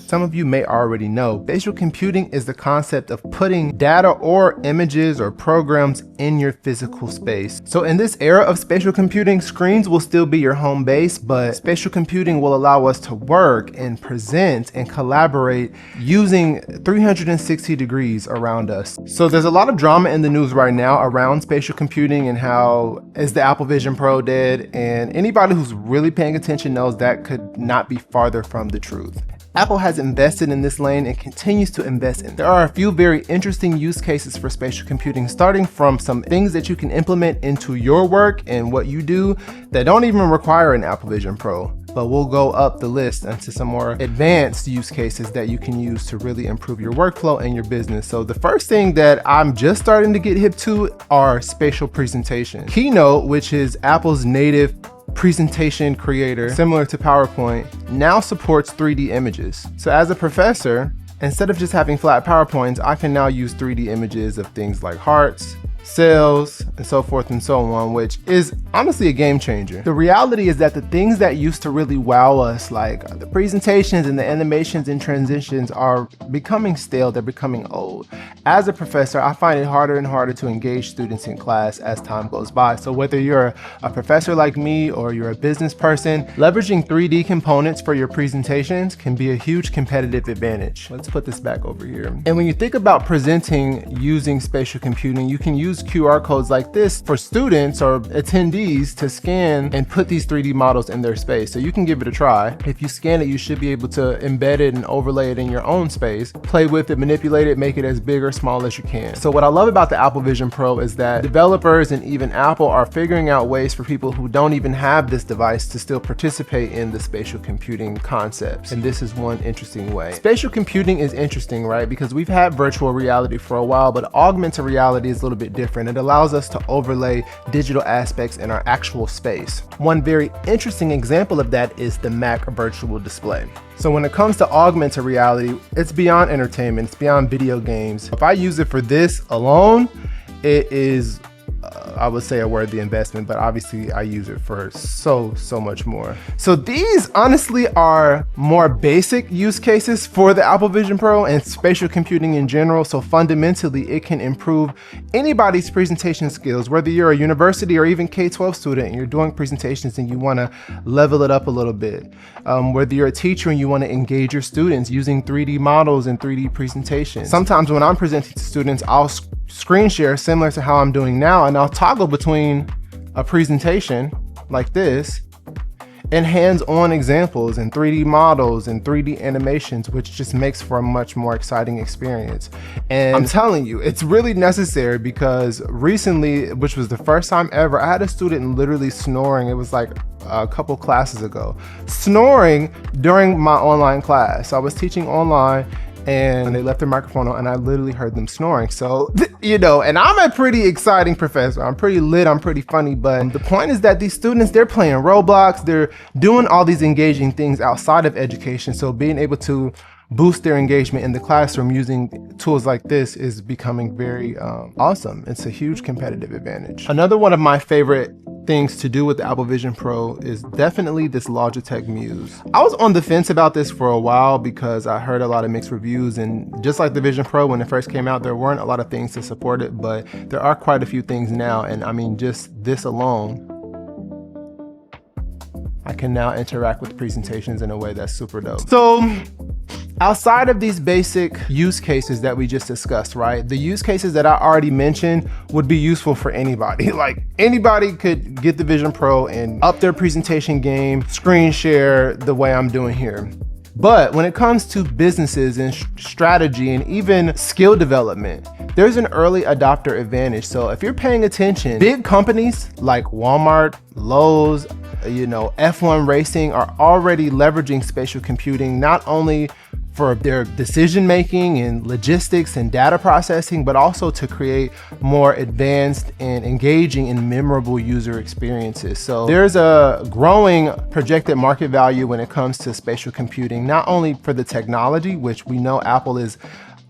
Some of you may already know, spatial computing is the concept of putting data or images or programs in your physical space. So in this era of spatial computing, screens will still be your home base, but spatial computing will allow us to work and present and collaborate using 360 degrees around us. So there's a lot of drama in the news right now around spatial computing and how is the Apple Vision Pro dead? And anybody who's really paying attention knows that could not be farther from the truth. Apple has invested in this lane and continues to invest in it. There are a few very interesting use cases for spatial computing, starting from some things that you can implement into your work and what you do that don't even require an Apple Vision Pro. But we'll go up the list into some more advanced use cases that you can use to really improve your workflow and your business. So the first thing that I'm just starting to get hip to are spatial presentations. Keynote, which is Apple's native presentation creator, similar to PowerPoint, now supports 3D images. So as a professor, instead of just having flat PowerPoints, I can now use 3D images of things like hearts, cells, and so forth and so on, which is honestly a game changer. The reality is that the things that used to really wow us, like the presentations and the animations and transitions, are becoming stale, they're becoming old. As a professor, I find it harder and harder to engage students in class as time goes by. So whether you're a professor like me or you're a business person, leveraging 3D components for your presentations can be a huge competitive advantage. Let's put this back over here. And when you think about presenting using spatial computing, you can use QR codes like this for students or attendees to scan and put these 3D models in their space. So you can give it a try. If you scan it, you should be able to embed it and overlay it in your own space, play with it, manipulate it, make it as big or small as you can. So what I love about the Apple Vision Pro is that developers and even Apple are figuring out ways for people who don't even have this device to still participate in the spatial computing concepts. And this is one interesting way. Spatial computing is interesting, right? Because we've had virtual reality for a while, but augmented reality is a little bit different. It allows us to overlay digital aspects in our actual space. One very interesting example of that is the Mac virtual display. So when it comes to augmented reality, it's beyond entertainment, it's beyond video games. If I use it for this alone, it is I would say a worthy investment, but obviously I use it for so much more. So these honestly are more basic use cases for the Apple Vision Pro and spatial computing in general. So fundamentally, it can improve anybody's presentation skills, whether you're a university or even K-12 student and you're doing presentations and you want to level it up a little bit. Whether you're a teacher and you want to engage your students using 3D models and 3D presentations. Sometimes when I'm presenting to students, I'll screen share similar to how I'm doing now, and I'll toggle between a presentation like this and hands-on examples and 3D models and 3D animations, which just makes for a much more exciting experience. And I'm telling you, it's really necessary because recently, which was the first time ever, I had a student literally snoring. It was like a couple classes ago, snoring during my online class. I was teaching online and they left their microphone on and I literally heard them snoring. So, you know, and I'm a pretty exciting professor. I'm pretty lit, I'm pretty funny, but the point is that these students, they're playing Roblox, they're doing all these engaging things outside of education. So being able to boost their engagement in the classroom using tools like this is becoming very awesome. It's a huge competitive advantage. Another one of my favorite things to do with the Apple Vision Pro is definitely this Logitech Muse. I was on the fence about this for a while because I heard a lot of mixed reviews, and just like the Vision Pro when it first came out, there weren't a lot of things to support it, but there are quite a few things now. And I mean, just this alone, I can now interact with presentations in a way that's super dope. So outside of these basic use cases that we just discussed, right? The use cases that I already mentioned would be useful for anybody. Like anybody could get the Vision Pro and up their presentation game, screen share the way I'm doing here. But when it comes to businesses and strategy and even skill development, there's an early adopter advantage. So if you're paying attention, big companies like Walmart, Lowe's, F1 Racing are already leveraging spatial computing, not only for their decision making and logistics and data processing, but also to create more advanced and engaging and memorable user experiences. So there's a growing projected market value when it comes to spatial computing, not only for the technology, which we know Apple is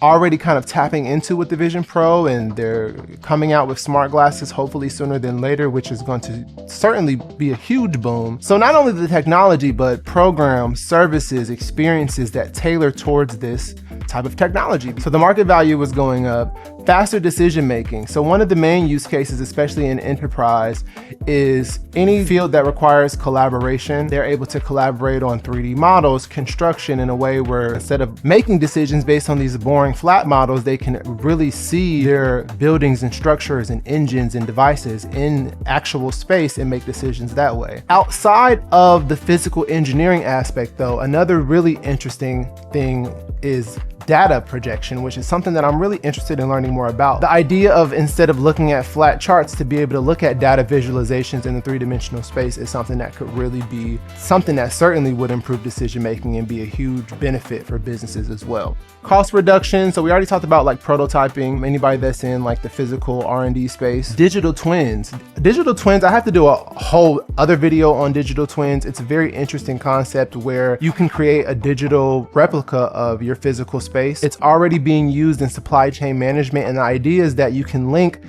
already kind of tapping into with the Vision Pro, and they're coming out with smart glasses hopefully sooner than later, which is going to certainly be a huge boom. So not only the technology, but programs, services, experiences that tailor towards this type of technology. So the market value was going up, faster decision making. So one of the main use cases, especially in enterprise, is any field that requires collaboration. They're able to collaborate on 3D models, construction, in a way where instead of making decisions based on these boring flat models, they can really see their buildings and structures and engines and devices in actual space and make decisions that way. Outside of the physical engineering aspect though, another really interesting thing is data projection, which is something that I'm really interested in learning more about. The idea of, instead of looking at flat charts, to be able to look at data visualizations in the three-dimensional space is something that could really be something that certainly would improve decision making and be a huge benefit for businesses as well. Cost reduction. So we already talked about like prototyping, anybody that's in like the physical R&D space. Digital twins. Digital twins, I have to do a whole other video on digital twins. It's a very interesting concept where you can create a digital replica of your physical space. It's already being used in supply chain management, and the idea is that you can link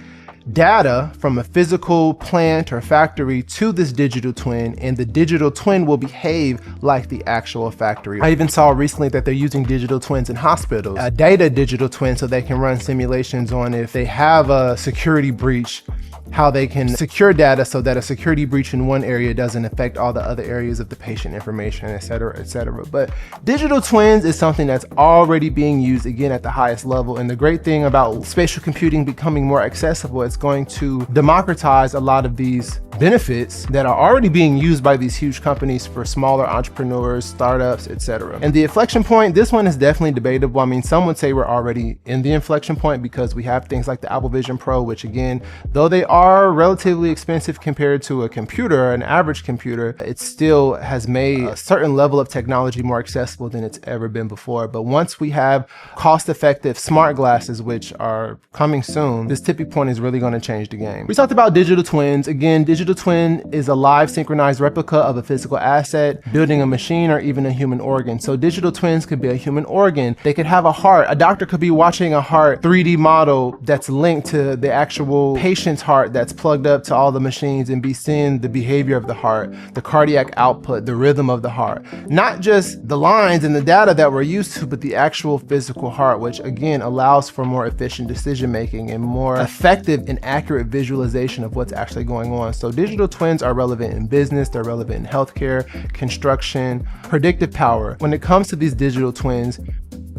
data from a physical plant or factory to this digital twin, and the digital twin will behave like the actual factory. I even saw recently that they're using digital twins in hospitals, a data digital twin, so they can run simulations on if they have a security breach, how they can secure data so that a security breach in one area doesn't affect all the other areas of the patient information, et cetera, et cetera. But digital twins is something that's already being used, again, at the highest level. And the great thing about spatial computing becoming more accessible, it's going to democratize a lot of these benefits that are already being used by these huge companies for smaller entrepreneurs, startups, et cetera. And the inflection point, this one is definitely debatable. I mean, some would say we're already in the inflection point because we have things like the Apple Vision Pro, which again, though they are relatively expensive compared to a computer, an average computer, it still has made a certain level of technology more accessible than it's ever been before. But once we have cost-effective smart glasses, which are coming soon, this tipping point is really going to change the game. We talked about digital twins. Again, digital twin is a live synchronized replica of a physical asset, building a machine, or even a human organ. So digital twins could be a human organ. They could have a heart. A doctor could be watching a heart 3D model that's linked to the actual patient's heart that's plugged up to all the machines and be seeing the behavior of the heart, the cardiac output, the rhythm of the heart. Not just the lines and the data that we're used to, but the actual physical heart, which again allows for more efficient decision making and more effective and accurate visualization of what's actually going on. So digital twins are relevant in business, they're relevant in healthcare, construction, predictive power. When it comes to these digital twins,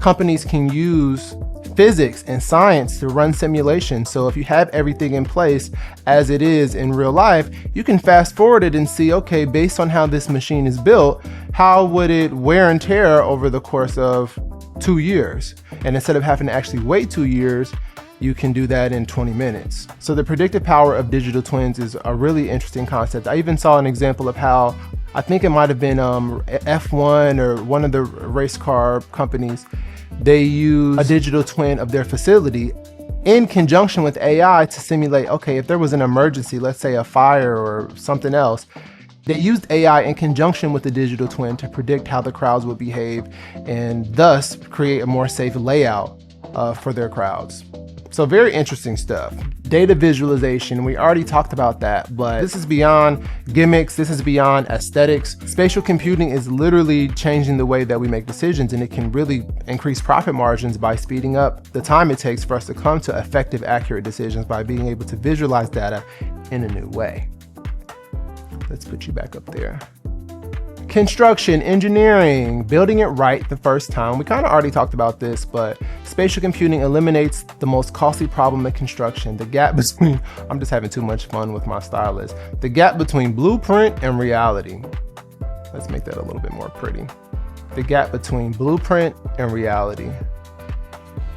companies can use physics and science to run simulations. So if you have everything in place as it is in real life, you can fast forward it and see, okay, based on how this machine is built, how would it wear and tear over the course of 2 years? And instead of having to actually wait 2 years, you can do that in 20 minutes. So the predictive power of digital twins is a really interesting concept. I even saw an example of how, I think it might have been F1 or one of the race car companies, they use a digital twin of their facility in conjunction with AI to simulate, okay, if there was an emergency, let's say a fire or something else, they used AI in conjunction with the digital twin to predict how the crowds would behave and thus create a more safe layout for their crowds. So very interesting stuff. Data visualization, we already talked about that, but this is beyond gimmicks, this is beyond aesthetics. Spatial computing is literally changing the way that we make decisions, and it can really increase profit margins by speeding up the time it takes for us to come to effective, accurate decisions by being able to visualize data in a new way. Let's put you back up there. Construction, engineering, building it right the first time. We kind of already talked about this, but spatial computing eliminates the most costly problem in construction. The gap between, I'm just having too much fun with my stylist. The gap between blueprint and reality. Let's make that a little bit more pretty. The gap between blueprint and reality.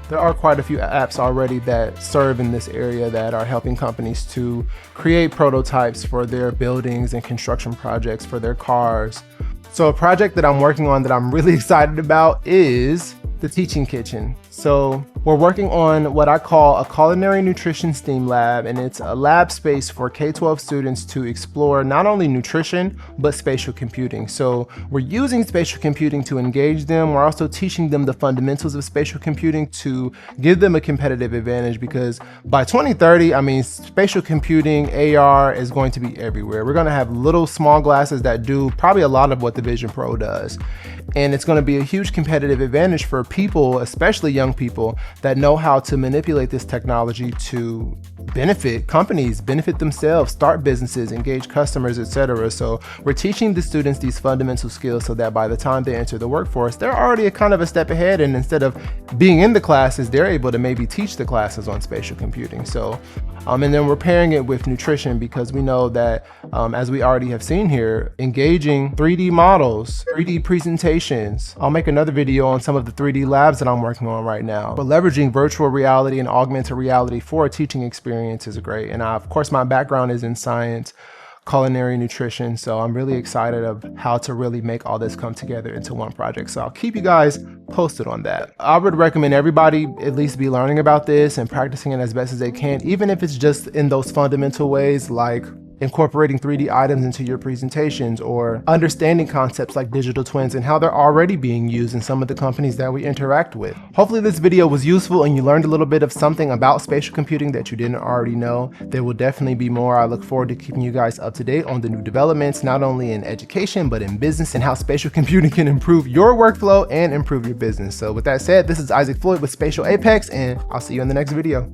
There are quite a few apps already that serve in this area that are helping companies to create prototypes for their buildings and construction projects for their cars. So a project that I'm working on that I'm really excited about is the Teaching Kitchen. So we're working on what I call a culinary nutrition STEAM lab, and it's a lab space for K-12 students to explore not only nutrition, but spatial computing. So we're using spatial computing to engage them. We're also teaching them the fundamentals of spatial computing to give them a competitive advantage, because by 2030, I mean, spatial computing, AR is going to be everywhere. We're gonna have little small glasses that do probably a lot of what the Vision Pro does. And it's gonna be a huge competitive advantage for people, especially young people, that know how to manipulate this technology to benefit companies, benefit themselves, start businesses, engage customers, etc. So we're teaching the students these fundamental skills so that by the time they enter the workforce, they're already a kind of a step ahead, and instead of being in the classes, they're able to maybe teach the classes on spatial computing. So and then we're pairing it with nutrition, because we know that, as we already have seen here, engaging 3D models, 3D presentations. I'll make another video on some of the 3D labs that I'm working on right now. But leveraging virtual reality and augmented reality for a teaching experience is great. And of course, my background is in science, culinary nutrition, so I'm really excited of how to really make all this come together into one project. So I'll keep you guys posted on that. I would recommend everybody at least be learning about this and practicing it as best as they can, even if it's just in those fundamental ways like incorporating 3D items into your presentations, or understanding concepts like digital twins and how they're already being used in some of the companies that we interact with. Hopefully this video was useful and you learned a little bit of something about spatial computing that you didn't already know. There will definitely be more. I look forward to keeping you guys up to date on the new developments, not only in education, but in business, and how spatial computing can improve your workflow and improve your business. So with that said, this is Isaac Floyd with Spatial Apex, and I'll see you in the next video.